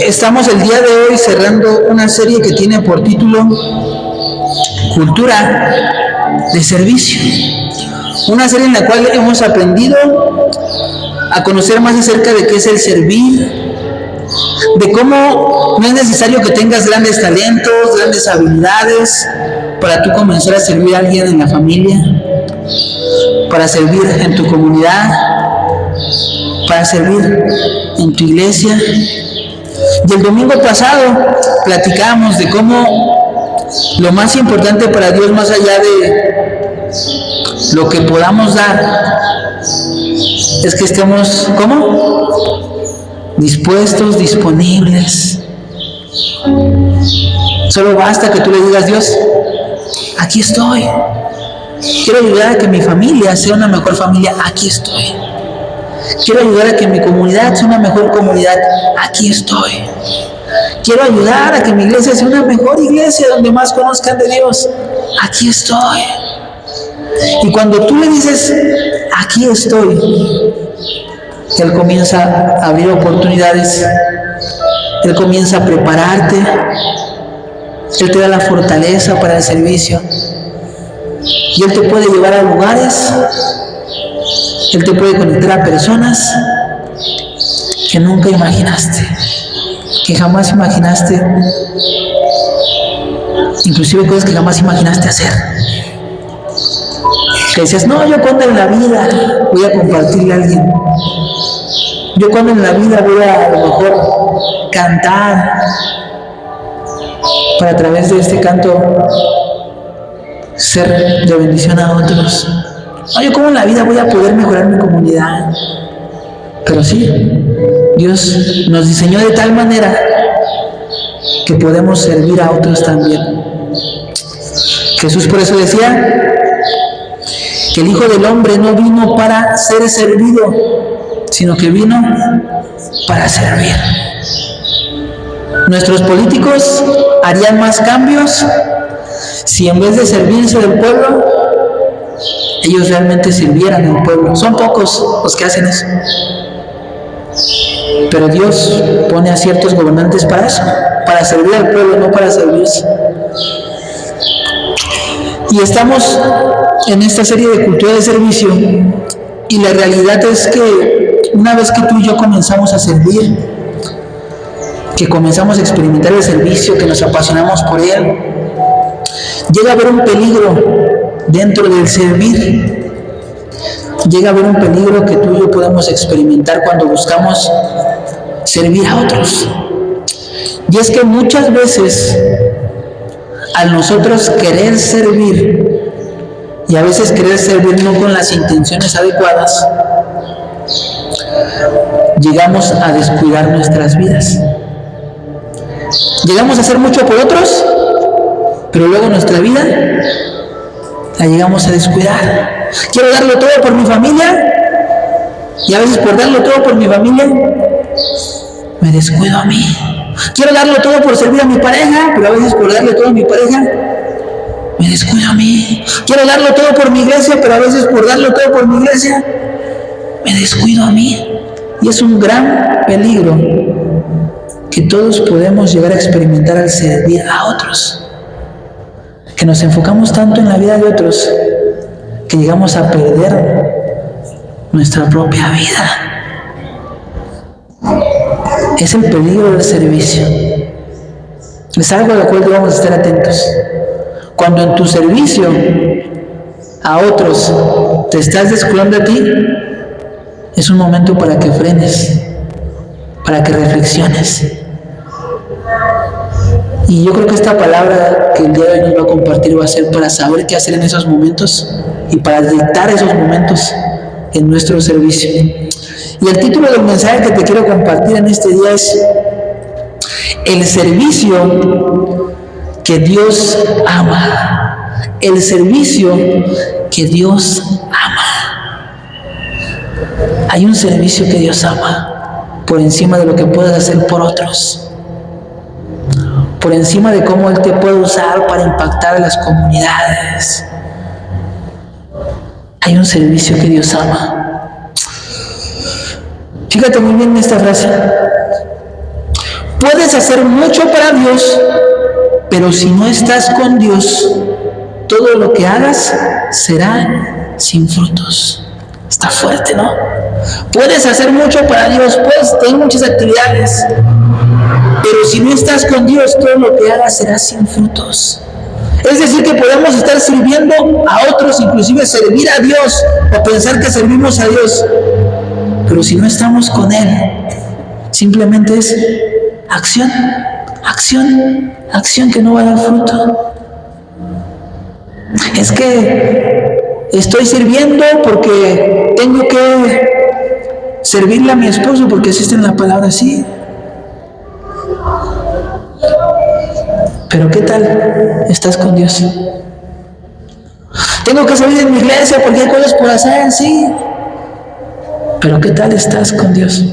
Estamos el día de hoy cerrando una serie que tiene por título Cultura de Servicio. Una serie en la cual hemos aprendido a conocer más acerca de qué es el servir, de cómo no es necesario que tengas grandes talentos, grandes habilidades para tú comenzar a servir a alguien en la familia, para servir en tu comunidad, para servir en tu iglesia. Y el domingo pasado platicamos de cómo lo más importante para Dios, más allá de lo que podamos dar, es que estemos, ¿cómo? Dispuestos, disponibles. Solo basta que tú le digas: Dios, aquí estoy. Quiero ayudar a que mi familia sea una mejor familia. Aquí estoy. Quiero ayudar a que mi comunidad sea una mejor comunidad. Aquí estoy. Quiero ayudar a que mi iglesia sea una mejor iglesia donde más conozcan de Dios. Aquí estoy. Y cuando tú le dices: aquí estoy, Él comienza a abrir oportunidades. Él comienza a prepararte. Él te da la fortaleza para el servicio. Y Él te puede llevar a lugares. Él te puede conectar a personas que nunca imaginaste, que jamás imaginaste, inclusive cosas que jamás imaginaste hacer. Que decías: no, yo cuando en la vida voy a compartirle a alguien. Yo cuando en la vida voy a lo mejor cantar, para a través de este canto ser de bendición a otros. No, yo como en la vida voy a poder mejorar mi comunidad. Pero sí, Dios nos diseñó de tal manera que podemos servir a otros también. Jesús por eso decía que el Hijo del Hombre no vino para ser servido, sino que vino para servir. Nuestros políticos harían más cambios si en vez de servirse del pueblo, ellos realmente sirvieran al pueblo. Son pocos los que hacen eso. Pero Dios pone a ciertos gobernantes para eso, para servir al pueblo, no para servirse. Y estamos en esta serie de cultura de servicio, y la realidad es que una vez que tú y yo comenzamos a servir, que comenzamos a experimentar el servicio, que nos apasionamos por él, llega a haber un peligro dentro del servir. Llega a haber un peligro que tú y yo podemos experimentar cuando buscamos servir a otros. Y es que muchas veces, al nosotros querer servir, y a veces querer servir no con las intenciones adecuadas, llegamos a descuidar nuestras vidas. Llegamos a hacer mucho por otros, pero luego nuestra vida la llegamos a descuidar. Quiero darlo todo por mi familia, y a veces por darlo todo por mi familia me descuido a mí. Quiero darlo todo por servir a mi pareja, pero a veces por darle todo a mi pareja me descuido a mí. Quiero darlo todo por mi iglesia, pero a veces por darlo todo por mi iglesia me descuido a mí. Y es un gran peligro que todos podemos llegar a experimentar al servir a otros. Que nos enfocamos tanto en la vida de otros que llegamos a perder nuestra propia vida. Es el peligro del servicio. Es algo a lo cual debemos estar atentos. Cuando en tu servicio a otros te estás descuidando a ti, es un momento para que frenes, para que reflexiones. Y yo creo que esta palabra que el día de hoy nos va a compartir va a ser para saber qué hacer en esos momentos y para dictar esos momentos en nuestro servicio. Y el título del mensaje que te quiero compartir en este día es: el servicio que Dios ama. El servicio que Dios ama. Hay un servicio que Dios ama por encima de lo que puedas hacer por otros, por encima de cómo Él te puede usar para impactar a las comunidades. Hay un servicio que Dios ama. Fíjate muy bien en esta frase. Puedes hacer mucho para Dios, pero si no estás con Dios, todo lo que hagas será sin frutos. Está fuerte, ¿no? Puedes hacer mucho para Dios, puedes tener muchas actividades, pero si no estás con Dios, todo lo que hagas será sin frutos. Es decir, que podemos estar sirviendo a otros, inclusive servir a Dios o pensar que servimos a Dios, pero si no estamos con Él, simplemente es acción, acción, acción que no va a dar fruto. Es que estoy sirviendo porque tengo que servirle a mi esposo, porque así está en la palabra, sí. Pero ¿qué tal estás con Dios? Tengo que salir de mi iglesia porque hay cosas por hacer, sí. Pero ¿qué tal estás con Dios?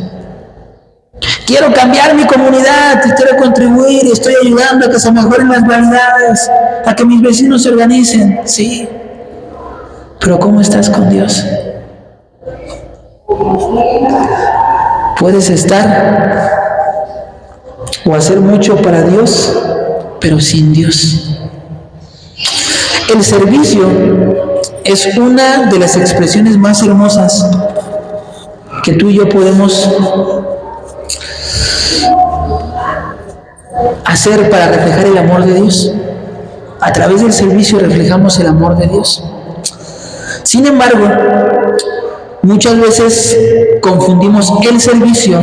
Quiero cambiar mi comunidad y quiero contribuir y estoy ayudando a que se mejoren las realidades, a que mis vecinos se organicen, sí. Pero ¿cómo estás con Dios? Puedes estar o hacer mucho para Dios, pero sin Dios. El servicio es una de las expresiones más hermosas que tú y yo podemos hacer para reflejar el amor de Dios. A través del servicio reflejamos el amor de Dios. Sin embargo, muchas veces confundimos el servicio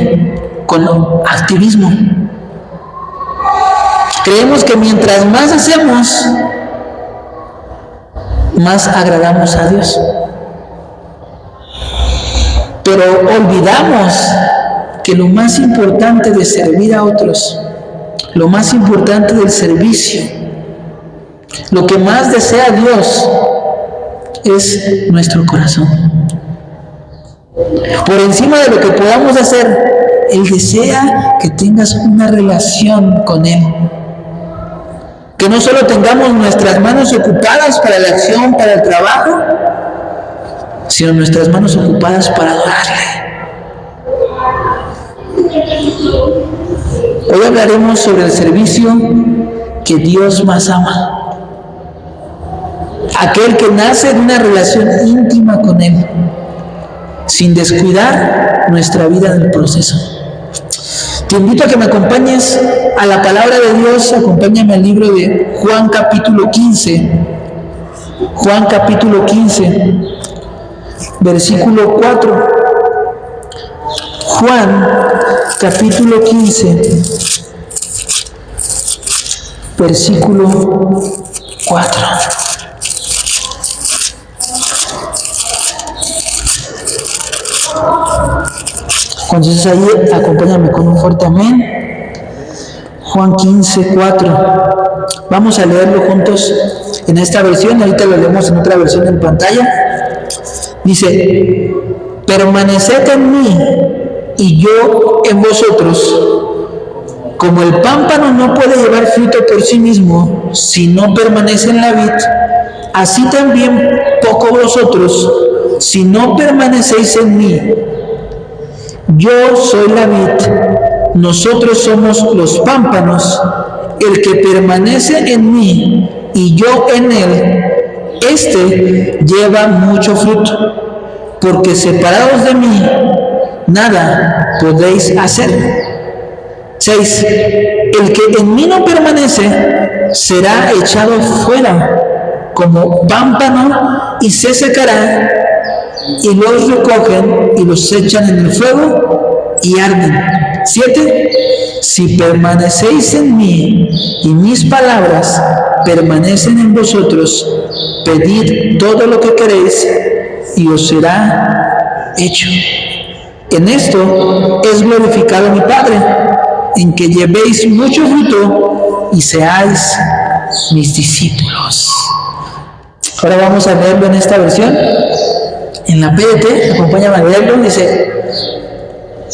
con activismo. Creemos que mientras más hacemos, más agradamos a Dios. Pero olvidamos que lo más importante de servir a otros, lo más importante del servicio, lo que más desea Dios es nuestro corazón. Por encima de lo que podamos hacer, Él desea que tengas una relación con Él. Que no solo tengamos nuestras manos ocupadas para la acción, para el trabajo, sino nuestras manos ocupadas para adorarle. Hoy hablaremos sobre el servicio que Dios más ama. Aquel que nace de una relación íntima con Él, sin descuidar nuestra vida en el proceso. Te invito a que me acompañes a la palabra de Dios. Acompáñame al libro de Juan capítulo 15. Juan capítulo 15, versículo 4. Juan capítulo 15, versículo 4. Cuando estés ahí, acompáñame con un fuerte amén. Juan 15, 4. Vamos a leerlo juntos en esta versión. Ahorita lo leemos en otra versión en pantalla. Dice: permaneced en mí y yo en vosotros. Como el pámpano no puede llevar fruto por sí mismo si no permanece en la vid, así también poco vosotros si no permanecéis en mí. Yo soy la vid, nosotros somos los pámpanos. El que permanece en mí y yo en él, éste lleva mucho fruto, porque separados de mí nada podéis hacer. 6. El que en mí no permanece será echado fuera como pámpano y se secará, y los recogen y los echan en el fuego y arden. 7. Si permanecéis en mí y mis palabras permanecen en vosotros, pedid todo lo que queréis y os será hecho. En esto es glorificado mi Padre, en que llevéis mucho fruto y seáis mis discípulos. Ahora vamos a leerlo en esta versión. En la PDT, acompáñame a leerlo, dice: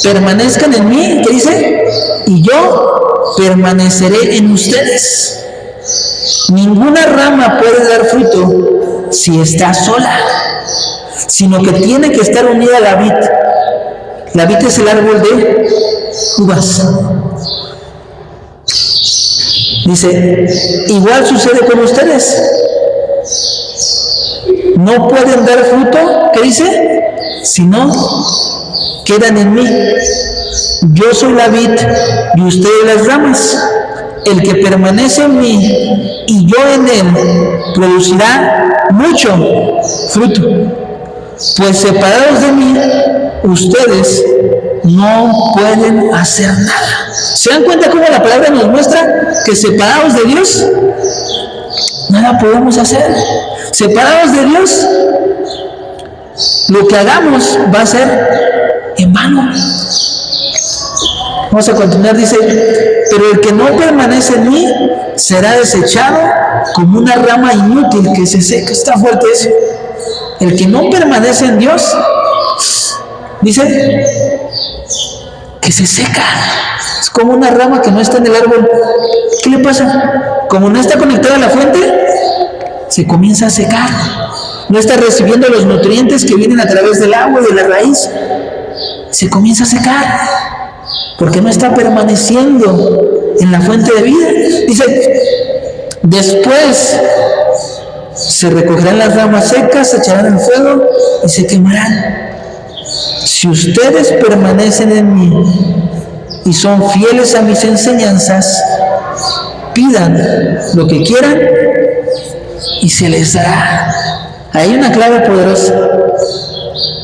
permanezcan en mí, ¿qué dice? Y yo permaneceré en ustedes. Ninguna rama puede dar fruto si está sola, sino que tiene que estar unida a la vid. La vid es el árbol de uvas. Dice, igual sucede con ustedes. No pueden dar fruto, ¿qué dice? Si no quedan en mí. Yo soy la vid y ustedes las ramas. El que permanece en mí y yo en él producirá mucho fruto. Pues separados de mí, ustedes no pueden hacer nada. ¿Se dan cuenta cómo la palabra nos muestra que separados de Dios, nada podemos hacer? Separados de Dios, lo que hagamos va a ser en vano. Vamos a continuar, dice, pero el que no permanece en mí será desechado como una rama inútil que se seca. Está fuerte eso. El que no permanece en Dios, dice, que se seca. Es como una rama que no está en el árbol. ¿Qué le pasa? Como no está conectada a la fuente, se comienza a secar. No está recibiendo los nutrientes que vienen a través del agua y de la raíz. Se comienza a secar porque no está permaneciendo en la fuente de vida. Dice, después se recogerán las ramas secas, se echarán al fuego y se quemarán. Si ustedes permanecen en mí y son fieles a mis enseñanzas, pidan lo que quieran y se les dará. Hay una clave poderosa.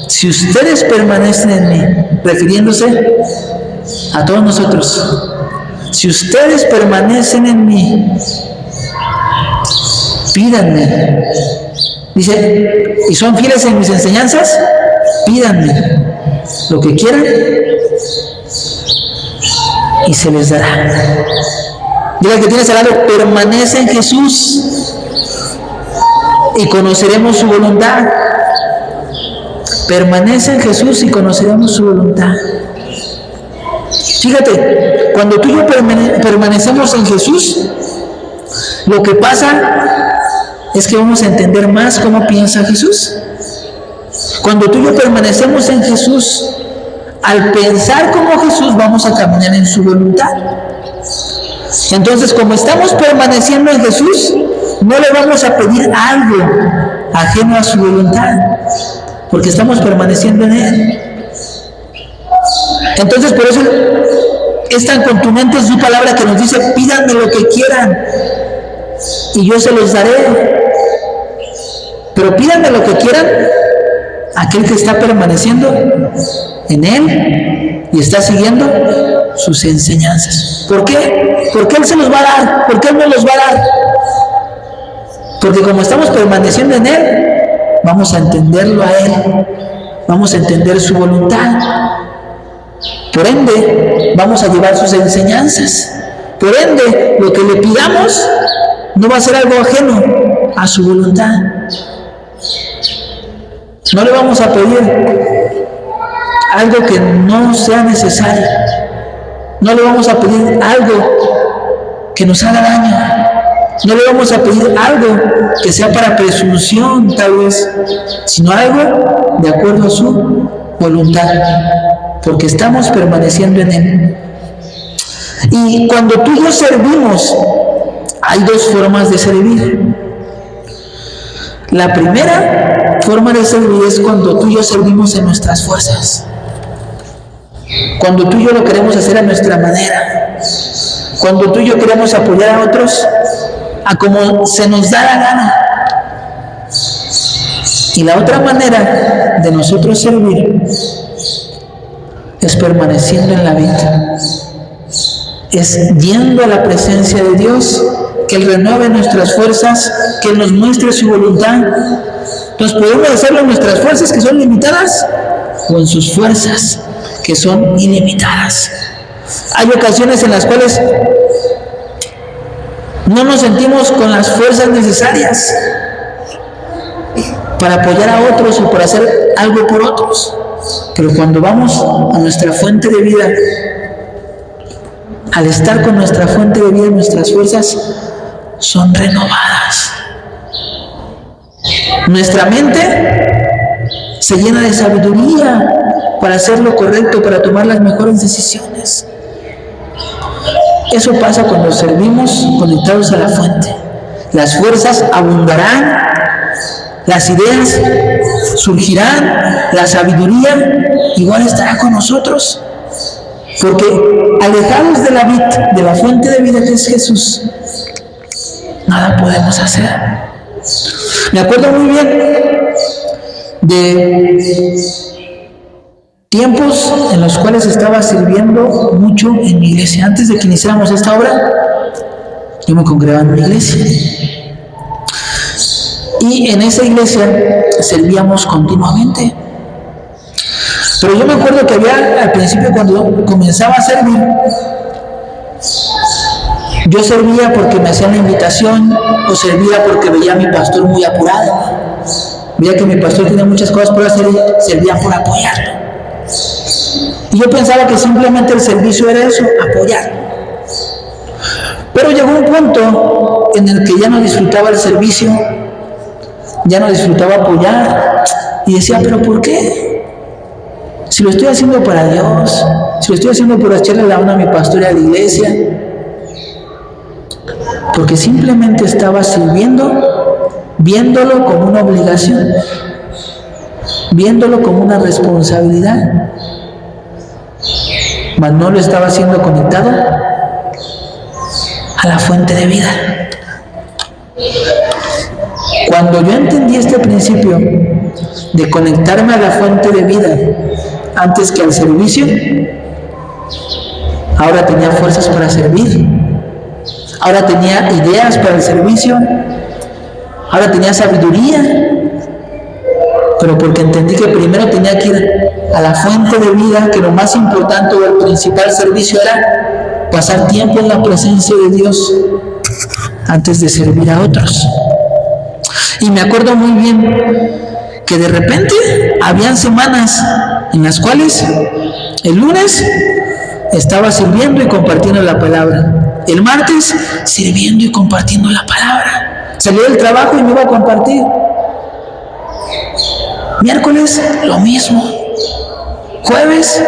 Si ustedes permanecen en mí, refiriéndose a todos nosotros, si ustedes permanecen en mí, pídanme. Dice, y son fieles en mis enseñanzas, pídanme lo que quieran y se les dará. Diga que tienes al lado, permanece en Jesús y conoceremos su voluntad. Permanece en Jesús y conoceremos su voluntad. Fíjate, cuando tú y yo permanecemos en Jesús, lo que pasa es que vamos a entender más cómo piensa Jesús. Cuando tú y yo permanecemos en Jesús, al pensar como Jesús, vamos a caminar en su voluntad. Entonces, como estamos permaneciendo en Jesús, no le vamos a pedir algo ajeno a su voluntad, porque estamos permaneciendo en Él. Entonces, por eso es tan contundente su palabra que nos dice, pídanme lo que quieran y yo se los daré. Pero pídanme lo que quieran aquel que está permaneciendo en Él y está siguiendo sus enseñanzas. ¿Por qué? Porque Él se los va a dar. ¿Por qué Él no los va a dar? Porque como estamos permaneciendo en Él, vamos a entenderlo a Él, vamos a entender su voluntad. Por ende, vamos a llevar sus enseñanzas. Por ende, lo que le pidamos no va a ser algo ajeno a su voluntad. No le vamos a pedir algo que no sea necesario. No le vamos a pedir algo que nos haga daño. No le vamos a pedir algo que sea para presunción, tal vez, sino algo de acuerdo a su voluntad, porque estamos permaneciendo en Él. Y cuando tú y yo servimos, hay dos formas de servir. La primera forma de servir es cuando tú y yo servimos en nuestras fuerzas. Cuando tú y yo lo queremos hacer a nuestra manera. Cuando tú y yo queremos apoyar a otros a como se nos da la gana. Y la otra manera de nosotros servir es permaneciendo en la vida. Es yendo a la presencia de Dios, que Él renueve nuestras fuerzas, que Él nos muestre su voluntad. Entonces podemos hacerlo en nuestras fuerzas que son limitadas o en sus fuerzas que son ilimitadas. Hay ocasiones en las cuales no nos sentimos con las fuerzas necesarias para apoyar a otros o para hacer algo por otros. Pero cuando vamos a nuestra fuente de vida, al estar con nuestra fuente de vida, nuestras fuerzas son renovadas. Nuestra mente se llena de sabiduría para hacer lo correcto, para tomar las mejores decisiones. Eso pasa cuando servimos conectados a la fuente. Las fuerzas abundarán, las ideas surgirán, la sabiduría igual estará con nosotros. Porque alejados de la vid, de la fuente de vida que es Jesús, nada podemos hacer. Me acuerdo muy bien de tiempos en los cuales estaba sirviendo mucho en mi iglesia. Antes de que iniciáramos esta obra, yo me congregaba en mi iglesia. Y en esa iglesia servíamos continuamente. Pero yo me acuerdo que había, al principio, cuando comenzaba a servir, yo servía porque me hacían la invitación, o servía porque veía a mi pastor muy apurado. Veía que mi pastor tenía muchas cosas por hacer y servía por apoyarlo. Y yo pensaba que simplemente el servicio era eso, apoyar. Pero llegó un punto en el que ya no disfrutaba el servicio, ya no disfrutaba apoyar, y decía, ¿pero por qué? Si lo estoy haciendo para Dios, si lo estoy haciendo por echarle la onda a mi pastor y a la iglesia, porque simplemente estaba sirviendo, viéndolo como una obligación, viéndolo como una responsabilidad, mas no lo estaba haciendo conectado a la fuente de vida. Cuando yo entendí este principio de conectarme a la fuente de vida antes que al servicio, ahora tenía fuerzas para servir, ahora tenía ideas para el servicio, ahora tenía sabiduría, pero porque entendí que primero tenía que ir a la fuente de vida, que lo más importante o el principal servicio era pasar tiempo en la presencia de Dios antes de servir a otros. Y me acuerdo muy bien que de repente habían semanas en las cuales el lunes estaba sirviendo y compartiendo la palabra, el martes sirviendo y compartiendo la palabra, salía del trabajo y me iba a compartir, miércoles lo mismo, jueves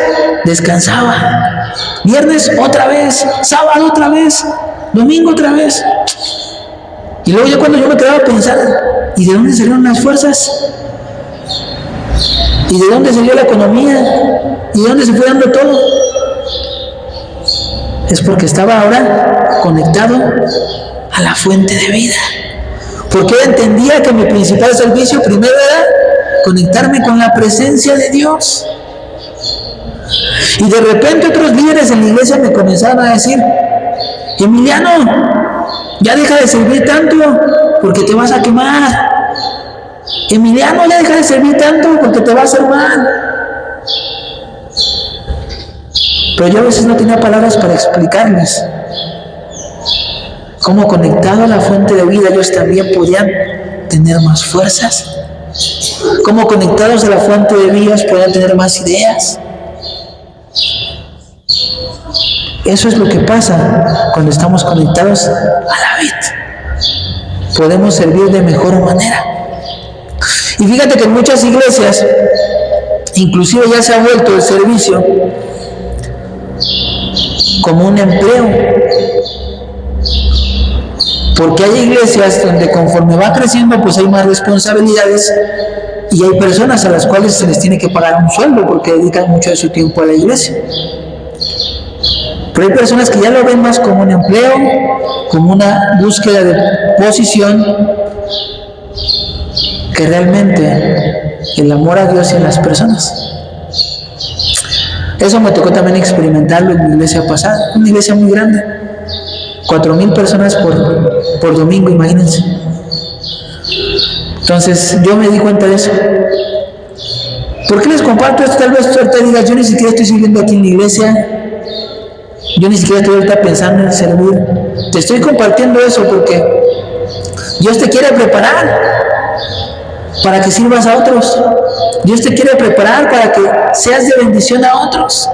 descansaba, viernes otra vez, sábado otra vez, domingo otra vez. Y luego ya cuando yo me quedaba a pensar, ¿y de dónde salieron las fuerzas? ¿Y de dónde salió la economía? ¿Y de dónde se fue dando todo? Es porque estaba ahora conectado a la fuente de vida. Porque entendía que mi principal servicio primero era conectarme con la presencia de Dios. Y de repente otros líderes en la iglesia me comenzaron a decir, Emiliano, ya deja de servir tanto porque te vas a quemar. Emiliano, ya deja de servir tanto porque te va a hacer mal. Pero yo a veces no tenía palabras para explicarles cómo conectado a la fuente de vida ellos también podían tener más fuerzas, cómo conectados a la fuente de vida podían tener más ideas. Eso es lo que pasa cuando estamos conectados a la vid. Podemos servir de mejor manera. Y fíjate que en muchas iglesias, inclusive ya se ha vuelto el servicio como un empleo. Porque hay iglesias donde conforme va creciendo, pues hay más responsabilidades y hay personas a las cuales se les tiene que pagar un sueldo porque dedican mucho de su tiempo a la iglesia. Pero hay personas que ya lo ven más como un empleo, como una búsqueda de posición, que realmente el amor a Dios y a las personas. Eso me tocó también experimentarlo en mi iglesia pasada, una iglesia muy grande, 4,000 personas por domingo, imagínense. Entonces yo me di cuenta de eso. ¿Por qué les comparto esto? Tal vez tú ahorita digas, yo ni siquiera estoy sirviendo aquí en la iglesia, yo ni siquiera estoy ahorita pensando en servir. Te estoy compartiendo eso porque Dios te quiere preparar para que sirvas a otros. Dios te quiere preparar para que seas de bendición a otros.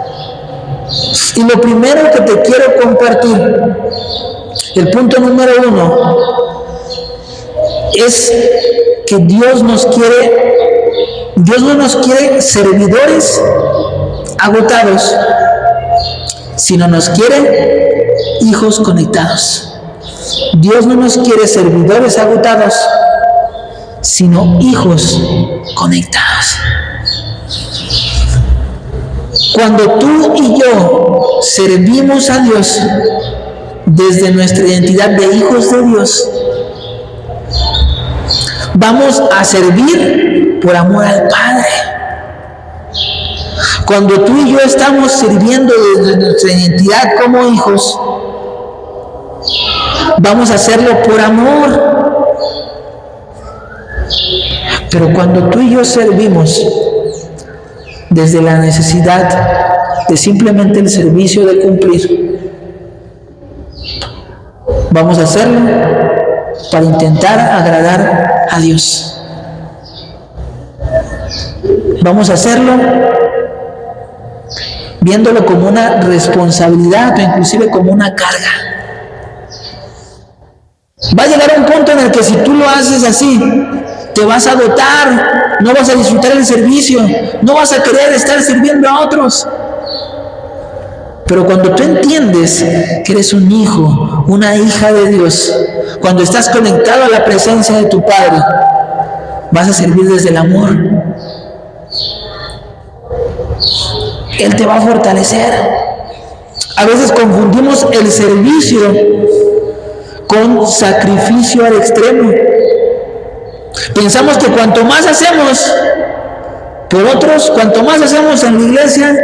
Y lo primero que te quiero compartir, el punto número 1, es que Dios no nos quiere servidores agotados, sino nos quiere hijos conectados. Dios no nos quiere servidores agotados, sino hijos conectados. Cuando tú y yo servimos a Dios desde nuestra identidad de hijos de Dios, vamos a servir por amor al Padre. Cuando tú y yo estamos sirviendo desde nuestra identidad como hijos, vamos a hacerlo por amor. Pero cuando tú y yo servimos desde la necesidad de simplemente el servicio de cumplir, vamos a hacerlo para intentar agradar a Dios. Vamos a hacerlo viéndolo como una responsabilidad o inclusive como una carga. Va a llegar un punto en el que si tú lo haces así, te vas a agotar, no vas a disfrutar el servicio, no vas a querer estar sirviendo a otros. Pero cuando tú entiendes que eres un hijo, una hija de Dios, cuando estás conectado a la presencia de tu Padre, vas a servir desde el amor. Él te va a fortalecer. A veces confundimos el servicio con sacrificio al extremo. Pensamos que cuanto más hacemos por otros, cuanto más hacemos en la iglesia,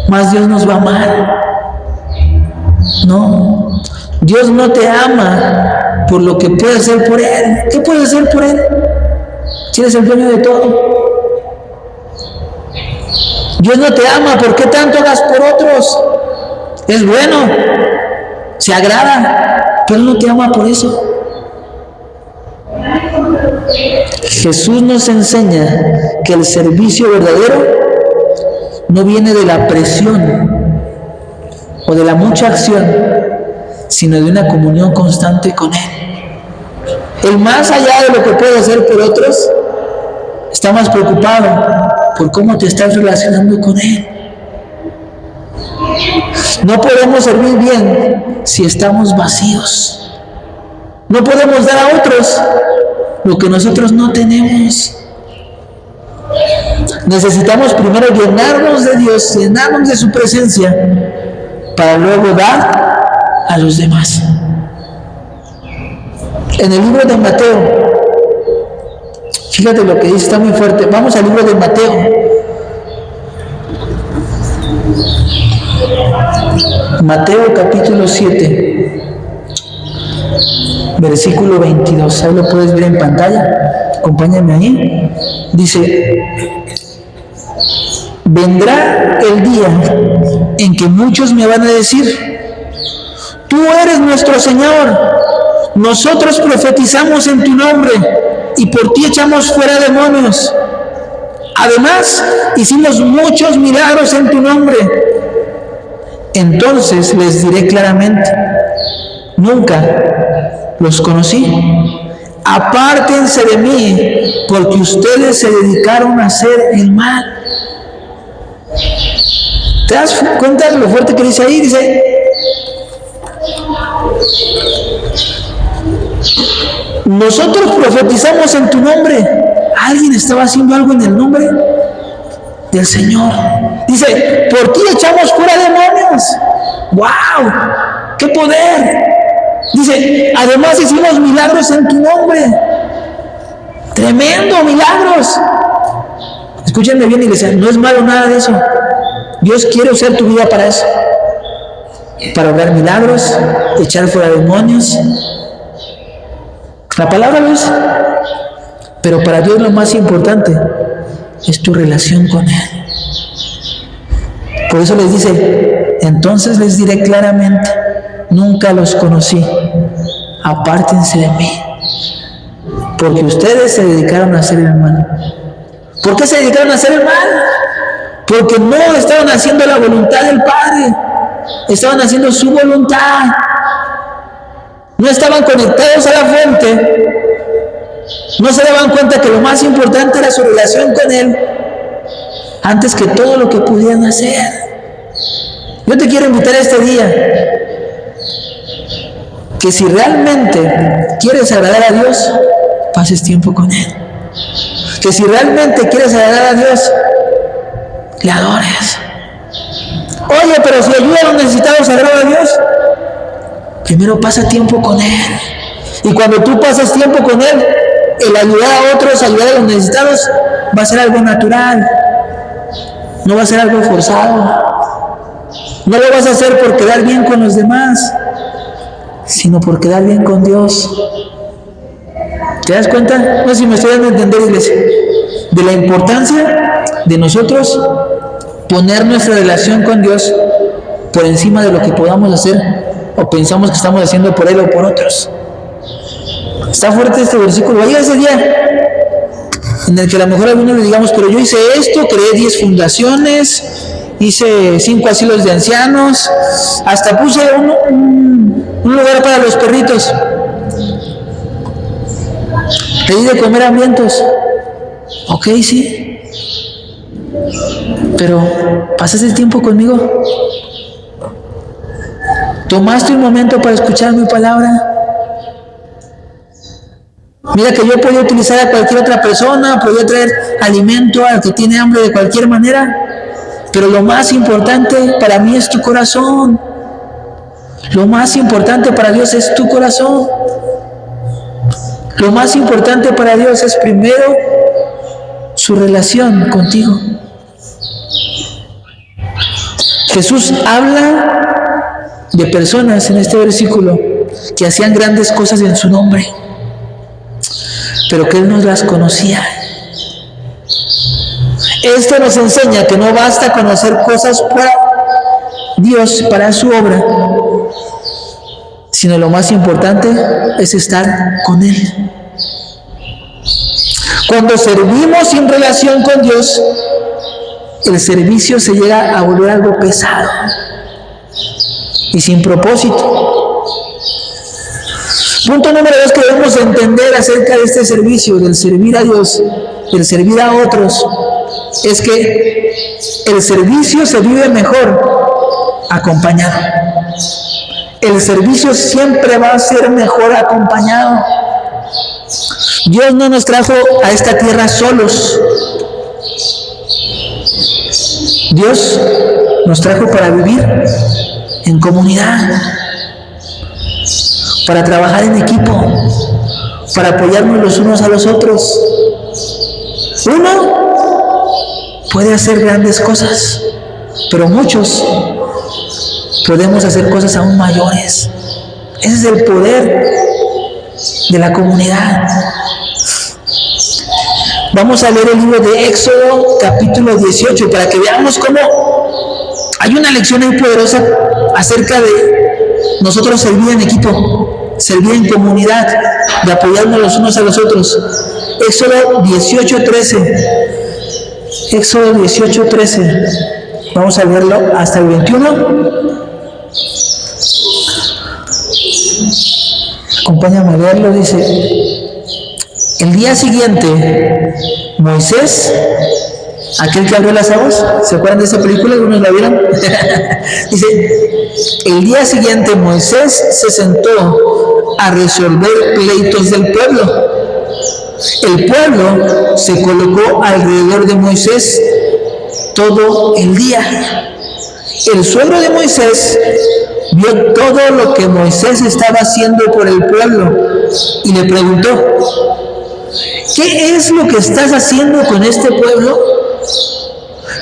más Dios nos va a amar. No, Dios no te ama por lo que puedes hacer por Él. ¿Qué puedes hacer por Él? Si eres el dueño de todo. Dios no te ama por qué tanto hagas por otros. Es bueno, se agrada, pero Él no te ama por eso. Jesús nos enseña que el servicio verdadero no viene de la presión o de la mucha acción, sino de una comunión constante con Él. El más allá de lo que puedes hacer por otros, está más preocupado por cómo te estás relacionando con Él. No podemos servir bien si estamos vacíos. No podemos dar a otros lo que nosotros no tenemos. Necesitamos primero llenarnos de Dios, llenarnos de su presencia, para luego dar a los demás. En el libro de Mateo, fíjate lo que dice, está muy fuerte. Vamos al libro de Mateo. Mateo capítulo 7, versículo 22. Ahí lo puedes ver en pantalla. Acompáñame ahí. Dice: vendrá el día en que muchos me van a decir: tú eres nuestro Señor, nosotros profetizamos en tu nombre y por ti echamos fuera demonios. Además, hicimos muchos milagros en tu nombre. Entonces les diré claramente: nunca los conocí. Apártense de mí, porque ustedes se dedicaron a hacer el mal. ¿Te das cuenta de lo fuerte que dice ahí? Dice: nosotros profetizamos en tu nombre. ¿Alguien estaba haciendo algo en el nombre del Señor? Dice: por ti echamos fuera demonios. ¡Wow! ¡Qué poder! Dice: además hicimos milagros en tu nombre. ¡Tremendo, milagros! Escúchenme bien, iglesia, no es malo nada de eso. Dios quiere usar tu vida para eso, para obrar milagros, echar fuera demonios. La palabra lo es. Pero para Dios lo más importante es tu relación con Él. Por eso les dice: entonces les diré claramente: nunca los conocí. Apártense de mí, porque ustedes se dedicaron a hacer el mal. ¿Por qué se dedicaron a hacer el mal? Porque no estaban haciendo la voluntad del Padre, estaban haciendo su voluntad. No estaban conectados a la fuente. No se daban cuenta que lo más importante era su relación con Él, antes que todo lo que pudieran hacer. Yo te quiero invitar a este día que si realmente quieres agradar a Dios, pases tiempo con Él. Que si realmente quieres agradar a Dios, le adores. Oye, pero si ayuda a los necesitados, agrada a Dios. Primero pasa tiempo con Él. Y cuando tú pasas tiempo con Él, el ayudar a otros, ayudar a los necesitados, va a ser algo natural. No va a ser algo forzado. No lo vas a hacer por quedar bien con los demás, sino por quedar bien con Dios. ¿Te das cuenta? No sé si me estoy dando a entender, iglesia, de la importancia de nosotros poner nuestra relación con Dios por encima de lo que podamos hacer o pensamos que estamos haciendo por Él o por otros. Está fuerte este versículo. Vaya ese día en el que a lo mejor algunos le digamos, pero yo hice esto, creé 10 fundaciones, hice 5 asilos de ancianos, hasta puse un lugar para los perritos, le di de comer a hambrientos. Ok, sí, pero ¿pasaste el tiempo conmigo? ¿Tomaste un momento para escuchar mi palabra? Mira que yo podía utilizar a cualquier otra persona, podía traer alimento al que tiene hambre de cualquier manera, pero lo más importante para mí es tu corazón. Lo más importante para Dios es tu corazón. Lo más importante para Dios es primero su relación contigo. Jesús habla de personas en este versículo que hacían grandes cosas en su nombre, pero que Él no las conocía. Esto nos enseña que no basta conocer cosas para Dios, para su obra, sino lo más importante es estar con Él. Cuando servimos sin relación con Dios, el servicio se llega a volver algo pesado y sin propósito. Punto número 2 que debemos entender acerca de este servicio, del servir a Dios, del servir a otros, es que el servicio se vive mejor acompañado. El servicio siempre va a ser mejor acompañado. Dios no nos trajo a esta tierra solos. Dios nos trajo para vivir en comunidad, para trabajar en equipo, para apoyarnos los unos a los otros. Uno puede hacer grandes cosas, pero muchos podemos hacer cosas aún mayores. Ese es el poder de la comunidad. Vamos a leer el libro de Éxodo, capítulo 18, para que veamos cómo hay una lección muy poderosa acerca de nosotros servir en equipo, servir en comunidad, de apoyarnos los unos a los otros. Éxodo 18:13. Éxodo 18:13. Vamos a leerlo hasta el 21. Acompáñame a leerlo, dice: el día siguiente, Moisés, aquel que abrió las aguas, ¿se acuerdan de esa película? ¿Algunos la vieron? Dice, el día siguiente Moisés se sentó a resolver pleitos del pueblo. El pueblo se colocó alrededor de Moisés todo el día. El suegro de Moisés vio todo lo que Moisés estaba haciendo por el pueblo y le preguntó: ¿qué es lo que estás haciendo con este pueblo?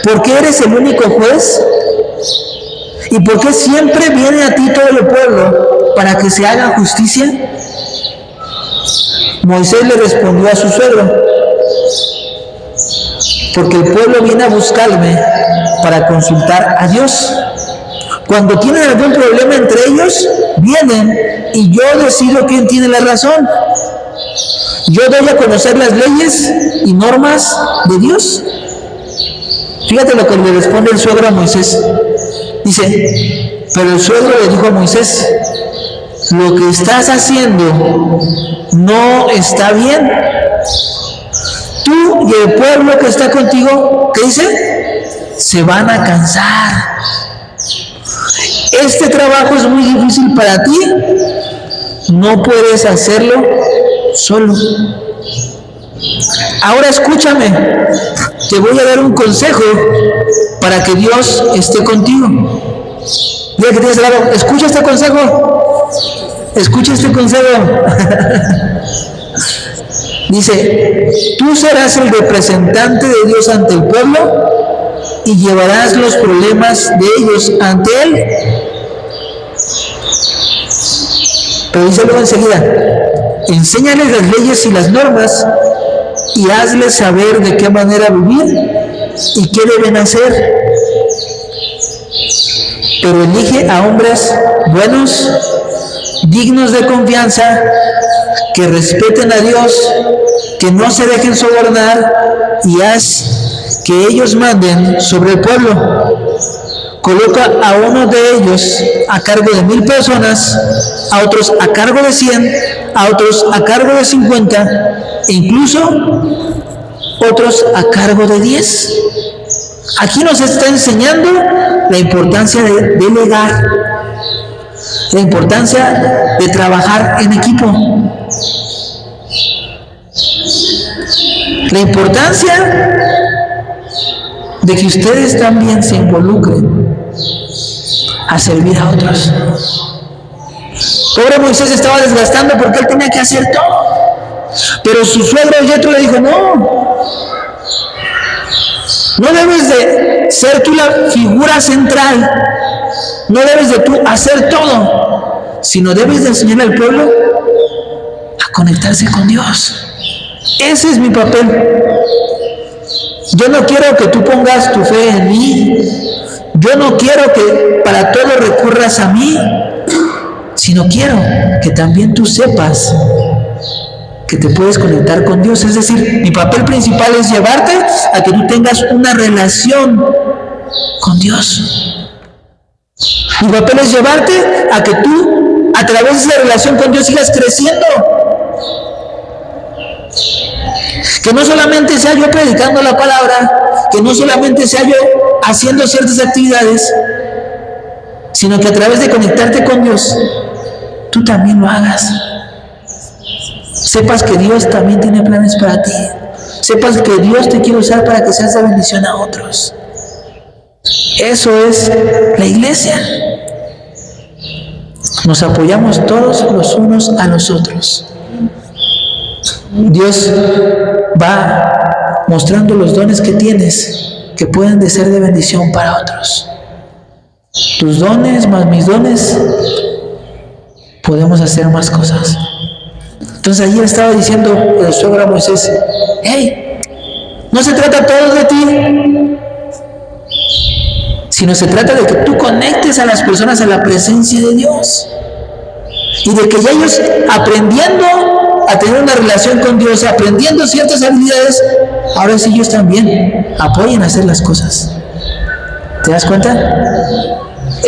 ¿Por qué eres el único juez? ¿Y por qué siempre viene a ti todo el pueblo para que se haga justicia? Moisés le respondió a su suegro: porque el pueblo viene a buscarme para consultar a Dios. Cuando tienen algún problema entre ellos, vienen y yo decido quién tiene la razón. Yo doy a conocer las leyes y normas de Dios. Fíjate lo que le responde el suegro a Moisés. Dice, pero el suegro le dijo a Moisés: lo que estás haciendo no está bien. Tú y el pueblo que está contigo, ¿qué dice? Se van a cansar. este trabajo es muy difícil para ti, no puedes hacerlo solo. Ahora escúchame, te voy a dar un consejo para que Dios esté contigo. Mira que tienes al lado, escucha este consejo. Escucha este consejo. Dice, tú serás el representante de Dios ante el pueblo y llevarás los problemas de ellos ante Él. Pero dice luego enseguida, enséñales las leyes y las normas y hazles saber de qué manera vivir y qué deben hacer. Pero elige a hombres buenos, dignos de confianza, que respeten a Dios, que no se dejen sobornar, y haz que ellos manden sobre el pueblo. Coloca a uno de ellos a cargo de 1000 personas, a otros a cargo de 100, a otros a cargo de 50, e incluso otros a cargo de 10. Aquí nos está enseñando la importancia de delegar, la importancia de trabajar en equipo, la importancia de que ustedes también se involucren a servir a otros. Pobre Moisés estaba desgastando porque él tenía que hacer todo, pero su suegro Yetro le dijo, no debes de ser tú la figura central, no debes de tú hacer todo, sino debes de enseñar al pueblo a conectarse con Dios. Ese es mi papel. Yo no quiero que tú pongas tu fe en mí, yo no quiero que para todo recurras a mí, sino quiero que también tú sepas que te puedes conectar con Dios. Es decir, mi papel principal es llevarte a que tú tengas una relación con Dios. Mi papel es llevarte a que tú, a través de esa relación con Dios, sigas creciendo. Que no solamente sea yo predicando la palabra, que no solamente sea yo haciendo ciertas actividades, sino que a través de conectarte con Dios, tú también lo hagas. Sepas que Dios también tiene planes para ti. Sepas que Dios te quiere usar para que seas de bendición a otros. Eso es la iglesia. Nos apoyamos todos los unos a los otros. Dios va mostrando los dones que tienes, que pueden de ser de bendición para otros. Tus dones más mis dones, podemos hacer más cosas. Entonces ayer estaba diciendo el suegro a Moisés, hey, no se trata todo de ti, sino se trata de que tú conectes a las personas a la presencia de Dios, y de que ya ellos, aprendiendo a tener una relación con Dios, aprendiendo ciertas habilidades, ahora sí ellos también apoyen a hacer las cosas. ¿Te das cuenta?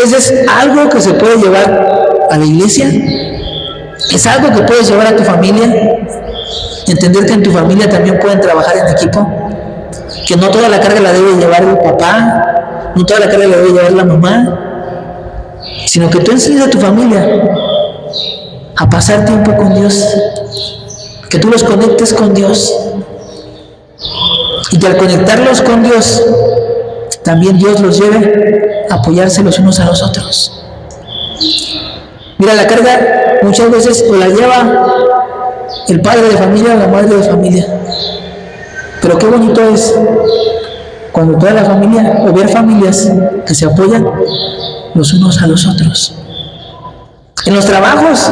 Ese es algo que se puede llevar a la iglesia. Es algo que puedes llevar a tu familia. Entender que en tu familia también pueden trabajar en equipo, que no toda la carga la debe llevar el papá, no toda la carga la debe llevar la mamá, sino que tú enseñes a tu familia a pasar tiempo con Dios, que tú los conectes con Dios, y que al conectarlos con Dios, también Dios los lleve a apoyarse los unos a los otros. Mira, la carga muchas veces o la lleva el padre de familia o la madre de familia, pero qué bonito es cuando toda la familia, o ver familias que se apoyan los unos a los otros. En los trabajos,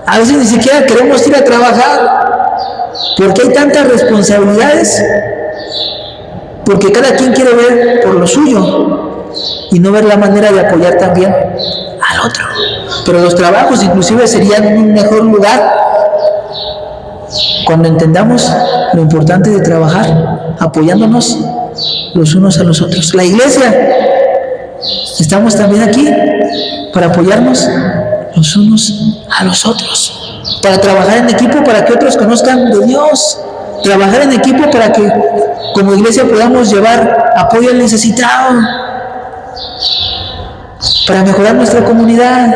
a veces ni siquiera queremos ir a trabajar porque hay tantas responsabilidades, porque cada quien quiere ver por lo suyo y no ver la manera de apoyar también al otro. Pero los trabajos inclusive serían un mejor lugar cuando entendamos lo importante de trabajar apoyándonos los unos a los otros. La iglesia, estamos también aquí para apoyarnos los unos a los otros, para trabajar en equipo para que otros conozcan de Dios, trabajar en equipo para que como iglesia podamos llevar apoyo al necesitado. para mejorar nuestra comunidad.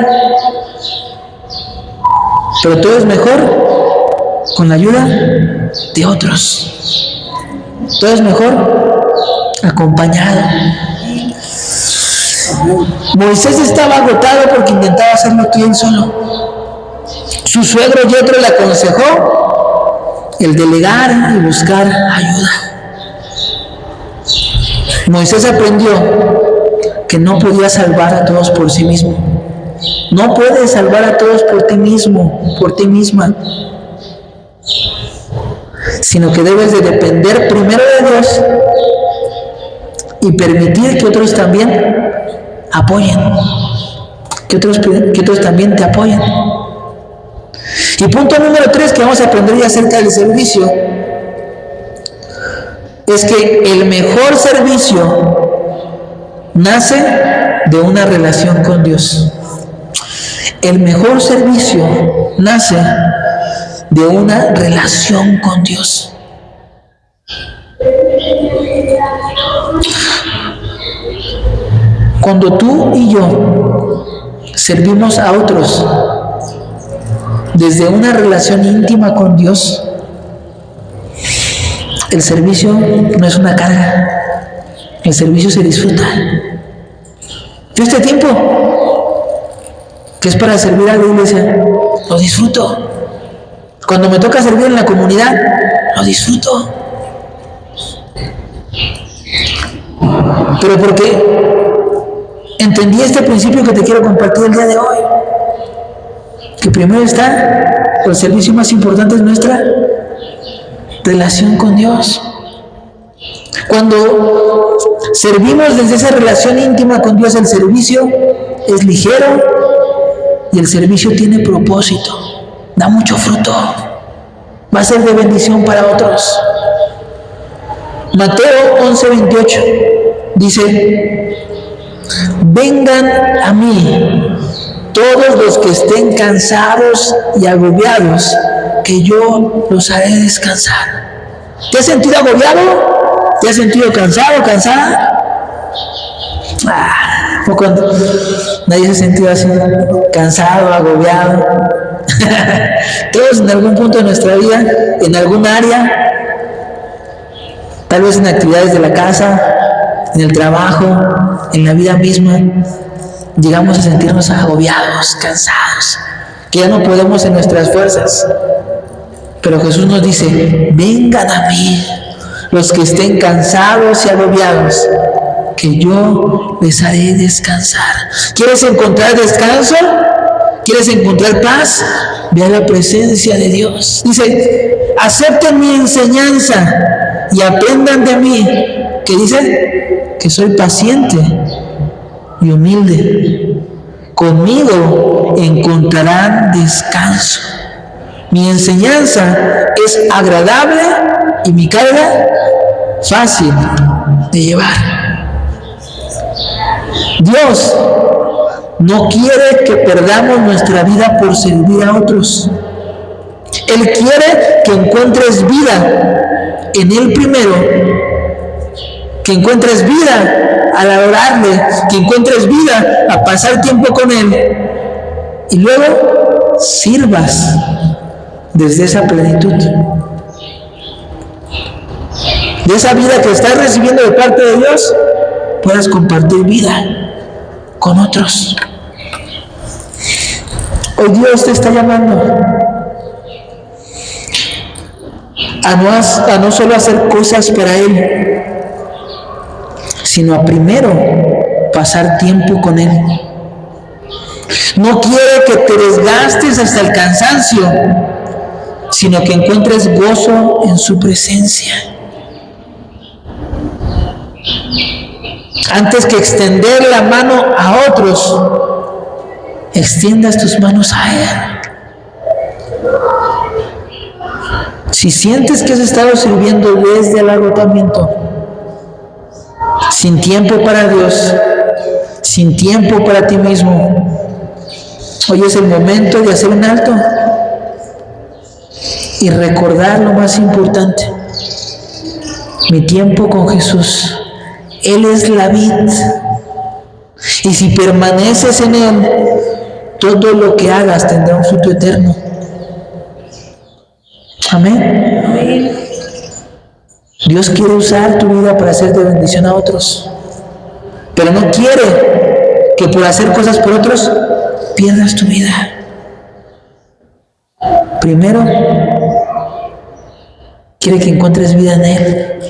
Pero todo es mejor con la ayuda de otros. Todo es mejor acompañado. Moisés estaba agotado porque intentaba hacerlo todo él solo. Su suegro Yetro le aconsejó el delegar y buscar ayuda. Moisés aprendió que no podía salvar a todos por sí mismo. No puedes salvar a todos por ti mismo, por ti misma, sino que debes de depender primero de Dios y permitir que otros también apoyen, que otros también te apoyen. Y punto número 3 que vamos a aprender ya acerca del servicio es que el mejor servicio nace de una relación con Dios. El mejor servicio nace de una relación con Dios. Cuando tú y yo servimos a otros desde una relación íntima con Dios, el servicio no es una carga, el servicio se disfruta. Yo este tiempo que es para servir a la iglesia, lo disfruto. Cuando me toca servir en la comunidad, lo disfruto. Pero porque entendí este principio que te quiero compartir el día de hoy, que primero está, el servicio más importante es nuestra relación con Dios. Cuando servimos desde esa relación íntima con Dios, el servicio es ligero y el servicio tiene propósito, da mucho fruto, va a ser de bendición para otros. Mateo 11:28 dice: vengan a mí todos los que estén cansados y agobiados, que yo los haré descansar. ¿Te has sentido agobiado? ¿Te has sentido cansado, cansada? Cuando nadie se ha sentido así, cansado, agobiado. Todos en algún punto de nuestra vida, en algún área, tal vez en actividades de la casa, en el trabajo, en la vida misma, llegamos a sentirnos agobiados, cansados, que ya no podemos en nuestras fuerzas. Pero Jesús nos dice: vengan a mí los que estén cansados y agobiados, que yo les haré descansar. ¿Quieres encontrar descanso? ¿Quieres encontrar paz? Ve a la presencia de Dios. Dice: acepten mi enseñanza y aprendan de mí. ¿Qué dice? Que soy paciente y humilde. Conmigo encontrarán descanso. Mi enseñanza es agradable y mi carga fácil de llevar. Dios no quiere que perdamos nuestra vida por servir a otros. Él quiere que encuentres vida en Él primero, que encuentres vida al adorarle, que encuentres vida a pasar tiempo con Él y luego sirvas desde esa plenitud, de esa vida que estás recibiendo de parte de Dios, puedas compartir vida con otros. Hoy Dios te está llamando a no solo hacer cosas para Él, sino a primero pasar tiempo con Él. No quiere que te desgastes hasta el cansancio, sino que encuentres gozo en su presencia. Antes que extender la mano a otros, extiendas tus manos a Él. Si sientes que has estado sirviendo desde el agotamiento, sin tiempo para Dios, sin tiempo para ti mismo, hoy es el momento de hacer un alto y recordar lo más importante: mi tiempo con Jesús. Él es la vid, Y si permaneces en Él, todo lo que hagas tendrá un fruto eterno. Amén. Amén. Dios quiere usar tu vida para hacer de bendición a otros, pero no quiere que por hacer cosas por otros pierdas tu vida. Primero, quiere que encuentres vida en Él.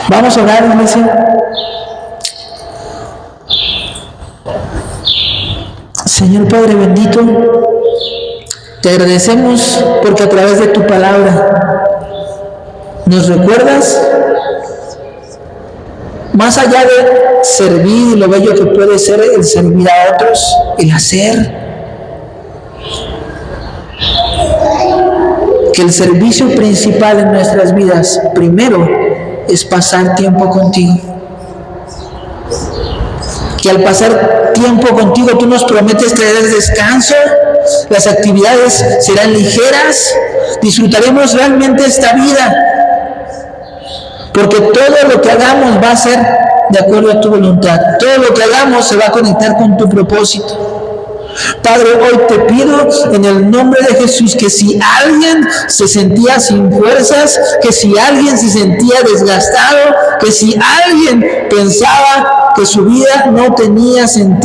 Vamos a orar, iglesia. Señor Padre bendito, te agradecemos porque a través de tu palabra nos recuerdas, más allá de servir y lo bello que puede ser el servir a otros, el hacer, que el servicio principal en nuestras vidas, primero, es pasar tiempo contigo. Que al pasar tiempo contigo tú nos prometes traer descanso, las actividades serán ligeras, disfrutaremos realmente esta vida, porque todo lo que hagamos va a ser de acuerdo a tu voluntad, todo lo que hagamos se va a conectar con tu propósito. Padre, hoy te pido en el nombre de Jesús que si alguien se sentía sin fuerzas, que si alguien se sentía desgastado, que si alguien pensaba que su vida no tenía sentido,